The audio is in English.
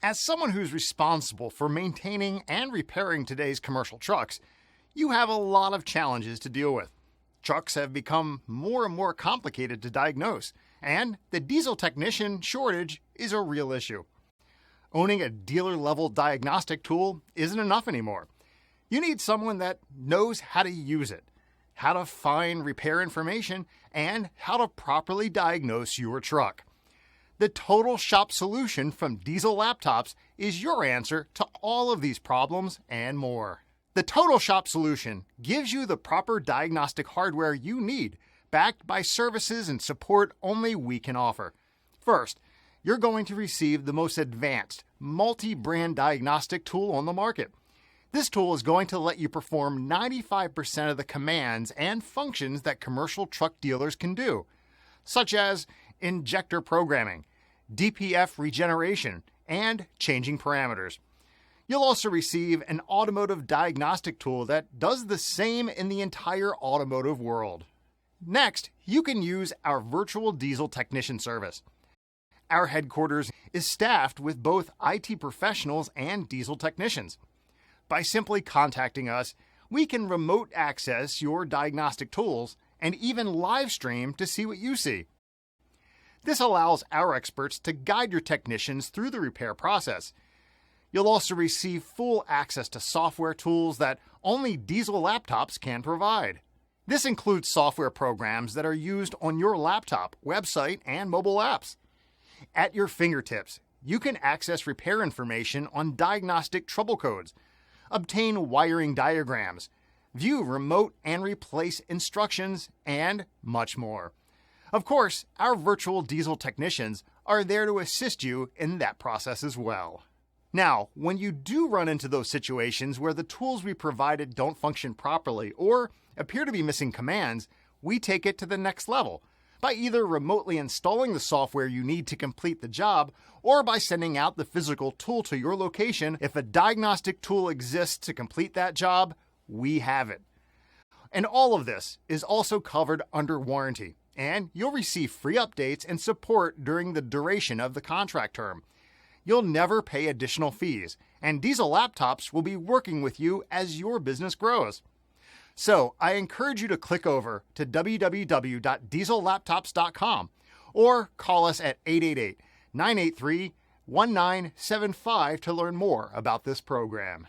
As someone who's responsible for maintaining and repairing today's commercial trucks, you have a lot of challenges to deal with. Trucks have become more and more complicated to diagnose, and the diesel technician shortage is a real issue. Owning a dealer-level diagnostic tool isn't enough anymore. You need someone that knows how to use it, how to find repair information, and how to properly diagnose your truck. The Total Shop solution from Diesel Laptops is your answer to all of these problems and more. The Total Shop solution gives you the proper diagnostic hardware you need, backed by services and support only we can offer. First, you're going to receive the most advanced, multi-brand diagnostic tool on the market. This tool is going to let you perform 95% of the commands and functions that commercial truck dealers can do, such as injector programming, DPF regeneration, and changing parameters. You'll also receive an automotive diagnostic tool that does the same in the entire automotive world. Next, you can use our virtual diesel technician service. Our headquarters is staffed with both IT professionals and diesel technicians. By simply contacting us, we can remote access your diagnostic tools and even live stream to see what you see. This allows our experts to guide your technicians through the repair process. You'll also receive full access to software tools that only Diesel Laptops can provide. This includes software programs that are used on your laptop, website, and mobile apps. At your fingertips, you can access repair information on diagnostic trouble codes, obtain wiring diagrams, view remote and replace instructions, and much more. Of course, our virtual diesel technicians are there to assist you in that process as well. Now, when you do run into those situations where the tools we provided don't function properly or appear to be missing commands, we take it to the next level by either remotely installing the software you need to complete the job or by sending out the physical tool to your location. If a diagnostic tool exists to complete that job, we have it. And all of this is also covered under warranty, and you'll receive free updates and support during the duration of the contract term. You'll never pay additional fees, and Diesel Laptops will be working with you as your business grows. So I encourage you to click over to www.diesellaptops.com or call us at 888-983-1975 to learn more about this program.